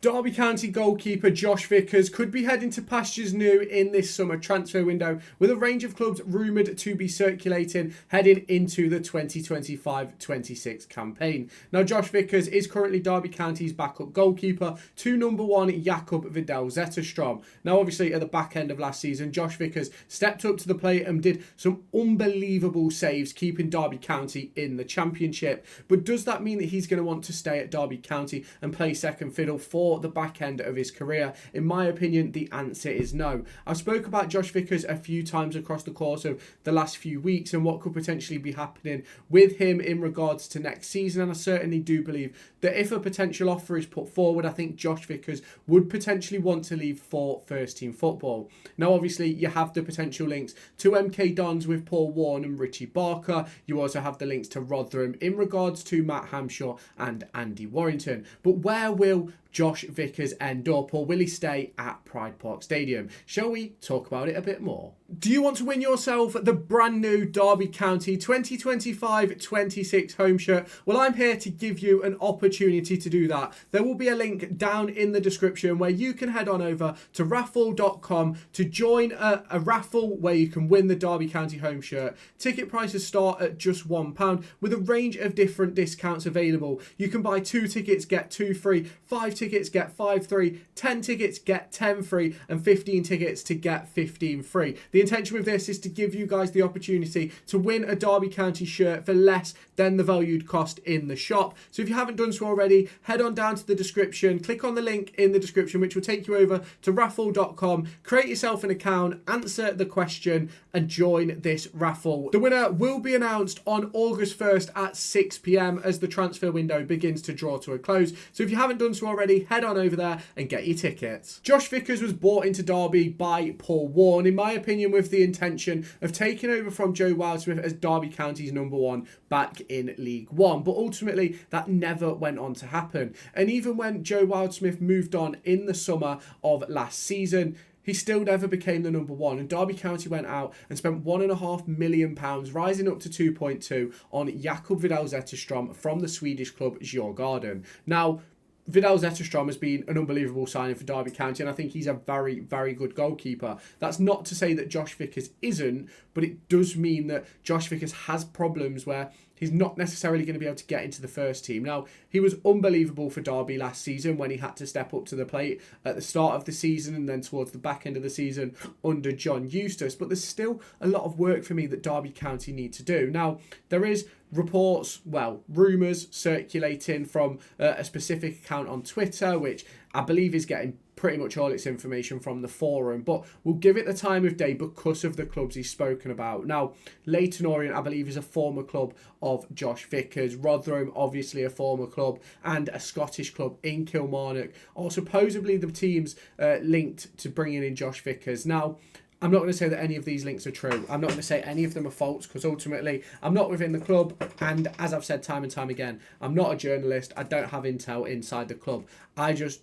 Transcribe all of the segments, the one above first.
Derby County goalkeeper Josh Vickers could be heading to pastures new in this summer transfer window, with a range of clubs rumoured to be circulating heading into the 2025-26 campaign. Now, Josh Vickers is currently Derby County's backup goalkeeper to number one Jacob Widel Zetterstrom. Now, obviously, at the back end of last season, Josh Vickers stepped up to the plate and did some unbelievable saves, keeping Derby County in the Championship. But does that mean that he's going to want to stay at Derby County and play second fiddle for the back end of his career? In my opinion, the answer is no. I've spoke about Josh Vickers a few times across the course of the last few weeks and what could potentially be happening with him in regards to next season, and I certainly do believe that if a potential offer is put forward, I think Josh Vickers would potentially want to leave for first team football. Now, obviously, you have the potential links to MK Dons with Paul Warne and Richie Barker. You also have the links to Rotherham in regards to Matt Hamshaw and Andy Warrington. But where will Josh Vickers end up, or will he stay at Pride Park Stadium? Shall we talk about it a bit more? Do you want to win yourself the brand new Derby County 2025-26 home shirt? Well, I'm here to give you an opportunity to do that. There will be a link down in the description where you can head on over to raffle.com to join a raffle where you can win the Derby County home shirt. Ticket prices start at just £1 with a range of different discounts available. You can buy 2 tickets, get 2 free, 5 tickets, get 5 free, 10 tickets, get 10 free, and 15 tickets to get 15 free. The intention with this is to give you guys the opportunity to win a Derby County shirt for less than the valued cost in the shop. So if you haven't done so already, head on down to the description, click on the link in the description, which will take you over to raffle.com, create yourself an account, answer the question, and join this raffle. The winner will be announced on August 1st at 6 p.m. as the transfer window begins to draw to a close. So if you haven't done so already, head on over there and get your tickets. Josh Vickers was brought into Derby by Paul Warne, in my opinion, with the intention of taking over from Joe Wildsmith as Derby County's number one back in League One. But ultimately, that never went on to happen. And even when Joe Wildsmith moved on in the summer of last season, he still never became the number one, and Derby County went out and spent £1.5 million, rising up to 2.2 on Jacob Widel Zetterstrom from the Swedish club Djurgården. Now, Widel Zetterstrom has been an unbelievable signing for Derby County, and I think he's a very, very good goalkeeper. That's not to say that Josh Vickers isn't, but it does mean that Josh Vickers has problems where he's not necessarily going to be able to get into the first team. Now, he was unbelievable for Derby last season when he had to step up to the plate at the start of the season and then towards the back end of the season under John Eustace. But there's still a lot of work for me that Derby County need to do. Now, there is reports, rumours circulating from a specific account on Twitter, which I believe is getting pretty much all its information from the forum, but we'll give it the time of day because of the clubs he's spoken about. Now, Leyton Orient, I believe, is a former club of Josh Vickers. Rotherham, obviously a former club, and a Scottish club in Kilmarnock are supposedly the teams linked to bringing in Josh Vickers. Now, I'm not going to say that any of these links are true. I'm not going to say any of them are false, because ultimately I'm not within the club, and as I've said time and time again, I'm not a journalist. I don't have intel inside the club. I just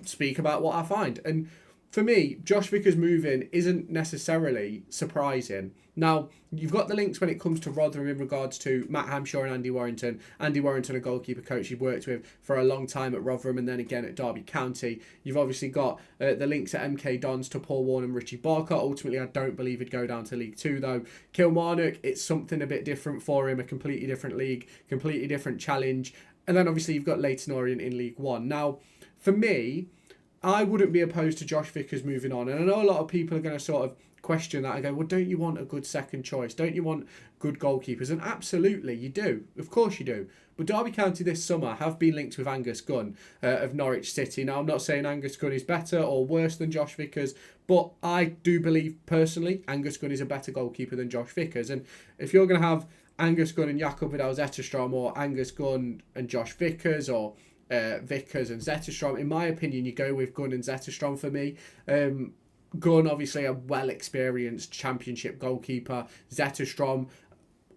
speak about what I find. And for me, Josh Vickers moving isn't necessarily surprising. Now, you've got the links when it comes to Rotherham in regards to Matt Hamshaw and Andy Warrington. Andy Warrington, a goalkeeper coach you've worked with for a long time at Rotherham and then again at Derby County. You've obviously got the links at MK Dons to Paul Warne and Richie Barker. Ultimately, I don't believe he'd go down to League Two, though. Kilmarnock, it's something a bit different for him, a completely different league, completely different challenge. And then obviously you've got Leyton Orient in League One. Now, for me, I wouldn't be opposed to Josh Vickers moving on. And I know a lot of people are going to sort of question that. I go, well, don't you want a good second choice? Don't you want good goalkeepers? And absolutely, you do. Of course you do. But Derby County this summer have been linked with Angus Gunn of Norwich City. Now, I'm not saying Angus Gunn is better or worse than Josh Vickers, but I do believe, personally, Angus Gunn is a better goalkeeper than Josh Vickers. And if you're going to have Angus Gunn and Jacob Widel Zetterstrom, or Angus Gunn and Josh Vickers, or Vickers and Zetterstrom, in my opinion, you go with Gunn and Zetterstrom for me. Gunn, obviously a well-experienced championship goalkeeper. Zetterstrom,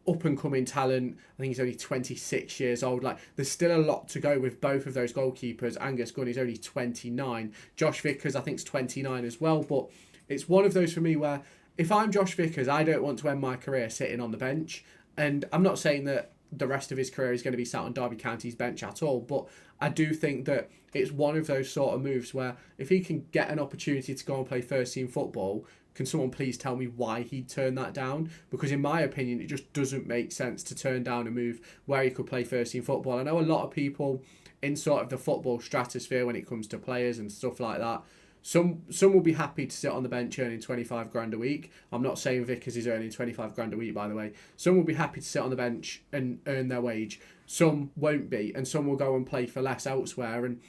up-and-coming talent. I think he's only 26 years old. Like, there's still a lot to go with both of those goalkeepers. Angus Gunn is only 29. Josh Vickers, I think, is 29 as well. But it's one of those for me where if I'm Josh Vickers, I don't want to end my career sitting on the bench. And I'm not saying that the rest of his career is going to be sat on Derby County's bench at all. But I do think that it's one of those sort of moves where if he can get an opportunity to go and play first team football, can someone please tell me why he'd turn that down? Because in my opinion, it just doesn't make sense to turn down a move where he could play first team football. I know a lot of people in sort of the football stratosphere when it comes to players and stuff like that, some will be happy to sit on the bench earning 25 grand a week. I'm not saying Vickers is earning 25 grand a week, by the way. Some will be happy to sit on the bench and earn their wage. Some won't be, and some will go and play for less elsewhere, and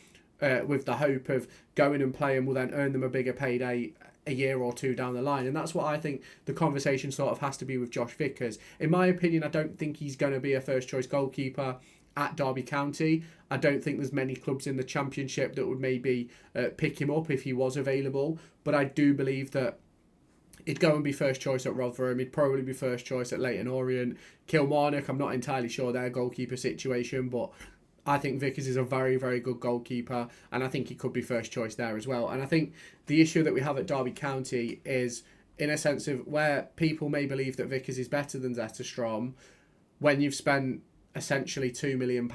with the hope of going and playing will then earn them a bigger payday a year or two down the line. And that's what I think the conversation sort of has to be with Josh Vickers. In my opinion, I don't think he's going to be a first choice goalkeeper at Derby County. I don't think there's many clubs in the Championship that would maybe pick him up if he was available. But I do believe that he'd go and be first choice at Rotherham. He'd probably be first choice at Leyton Orient. Kilmarnock, I'm not entirely sure their goalkeeper situation, but I think Vickers is a very, very good goalkeeper, and I think he could be first choice there as well. And I think the issue that we have at Derby County is, in a sense of where people may believe that Vickers is better than Zetterstrom, when you've spent essentially £2 million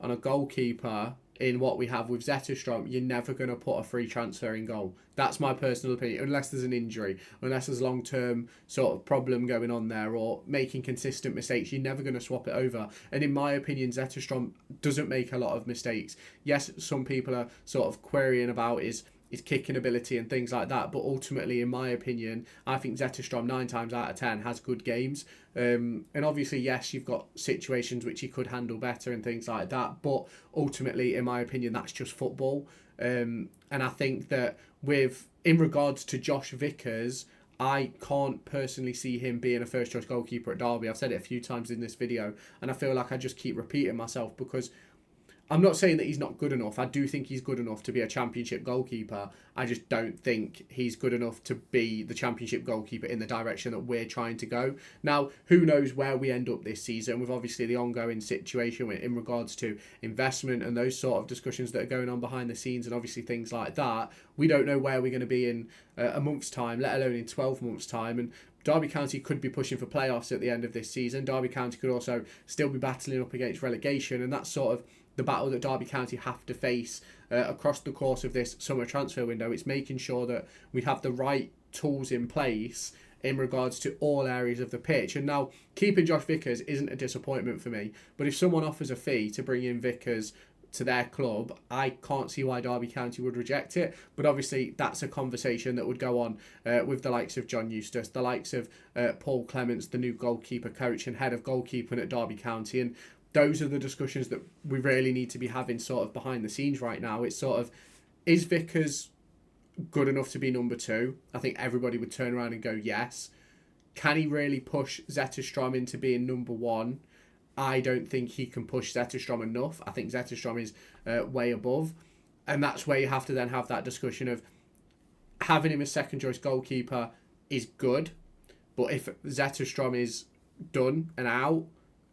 on a goalkeeper in what we have with Zetterstrom, you're never going to put a free transfer in goal. That's my personal opinion, unless there's an injury, unless there's a long-term sort of problem going on there or making consistent mistakes, you're never going to swap it over. And in my opinion, Zetterstrom doesn't make a lot of mistakes. Yes, some people are sort of querying about his kicking ability and things like that, but ultimately, in my opinion, I think Zetterstrom 9 times out of 10 has good games. And obviously, yes, you've got situations which he could handle better and things like that, but ultimately, in my opinion, that's just football. And I think that in regards to Josh Vickers, I can't personally see him being a first choice goalkeeper at Derby. I've said it a few times in this video, and I feel like I just keep repeating myself because I'm not saying that he's not good enough. I do think he's good enough to be a Championship goalkeeper. I just don't think he's good enough to be the Championship goalkeeper in the direction that we're trying to go. Now, who knows where we end up this season with obviously the ongoing situation in regards to investment and those sort of discussions that are going on behind the scenes and obviously things like that. We don't know where we're going to be in a month's time, let alone in 12 months' time. And Derby County could be pushing for playoffs at the end of this season. Derby County could also still be battling up against relegation, and that's sort of the battle that Derby County have to face across the course of this summer transfer window. It's making sure that we have the right tools in place in regards to all areas of the pitch. And now, keeping Josh Vickers isn't a disappointment for me, but if someone offers a fee to bring in Vickers to their club, I can't see why Derby County would reject it. But obviously, that's a conversation that would go on with the likes of John Eustace, the likes of Paul Clements, the new goalkeeper coach and head of goalkeeping at Derby County. And those are the discussions that we really need to be having sort of behind the scenes right now. It's sort of, is Vickers good enough to be number 2? I think everybody would turn around and go, yes. Can he really push Zetterstrom into being number 1? I don't think he can push Zetterstrom enough. I think Zetterstrom is way above. And that's where you have to then have that discussion of having him as second choice goalkeeper is good. But if Zetterstrom is done and out,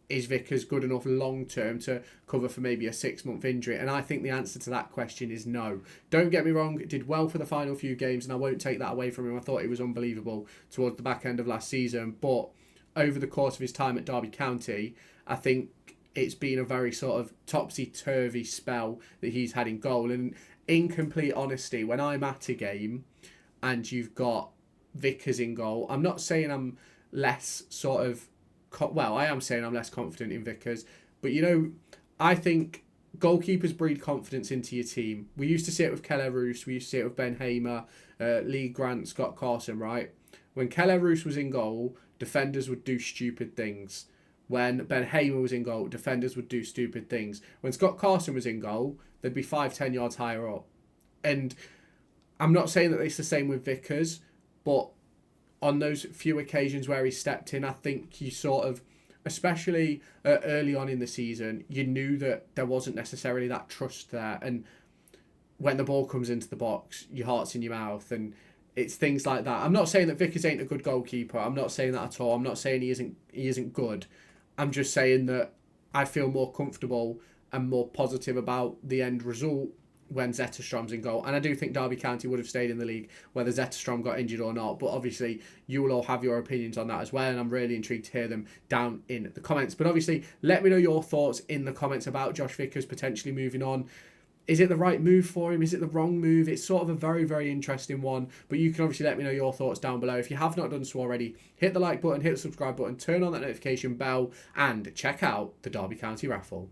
is Vickers good enough long term to cover for maybe a 6-month injury? And I think the answer to that question is no. Don't get me wrong, did well for the final few games, and I won't take that away from him. I thought he was unbelievable towards the back end of last season, but over the course of his time at Derby County, I think it's been a very sort of topsy-turvy spell that he's had in goal. And in complete honesty, when I'm at a game and you've got Vickers in goal, I'm not saying I'm less sort of I am saying I'm less confident in Vickers, but I think goalkeepers breed confidence into your team. We used to see it with Keller Roos, we used to see it with Ben Hamer, Lee Grant, Scott Carson, right? When Keller Roos was in goal, defenders would do stupid things. When Ben Hamer was in goal, defenders would do stupid things. When Scott Carson was in goal, they'd be 5-10 yards higher up. And I'm not saying that it's the same with Vickers, but on those few occasions where he stepped in, I think you sort of, especially early on in the season, you knew that there wasn't necessarily that trust there. And when the ball comes into the box, your heart's in your mouth, and it's things like that. I'm not saying that Vickers ain't a good goalkeeper. I'm not saying that at all. I'm not saying he isn't good. I'm just saying that I feel more comfortable and more positive about the end result when Zetterstrom's in goal. And I do think Derby County would have stayed in the league whether Zetterstrom got injured or not. But obviously, you will all have your opinions on that as well. And I'm really intrigued to hear them down in the comments. But obviously, let me know your thoughts in the comments about Josh Vickers potentially moving on. Is it the right move for him? Is it the wrong move? It's sort of a very, very interesting one. But you can obviously let me know your thoughts down below. If you have not done so already, hit the like button, hit the subscribe button, turn on that notification bell, and check out the Derby County raffle.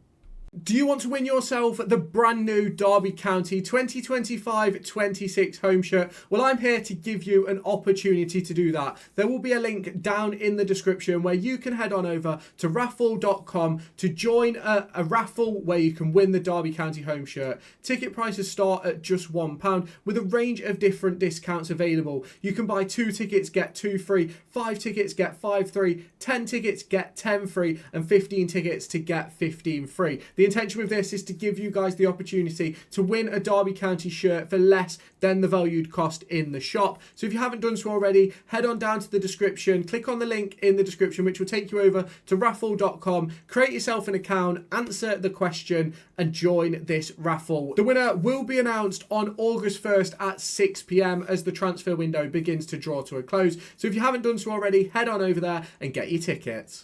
Do you want to win yourself the brand new Derby County 2025-26 home shirt? Well, I'm here to give you an opportunity to do that. There will be a link down in the description where you can head on over to raffle.com to join a raffle where you can win the Derby County home shirt. Ticket prices start at just £1 with a range of different discounts available. You can buy 2 tickets, get 2 free, 5 tickets, get 5 free, 10 tickets, get 10 free, and 15 tickets to get 15 free. The intention with this is to give you guys the opportunity to win a Derby County shirt for less than the valued cost in the shop. So if you haven't done so already, head on down to the description, click on the link in the description, which will take you over to raffle.com, create yourself an account, answer the question, and join this raffle. The winner will be announced on August 1st at 6 p.m. as the transfer window begins to draw to a close. So if you haven't done so already, head on over there and get your tickets.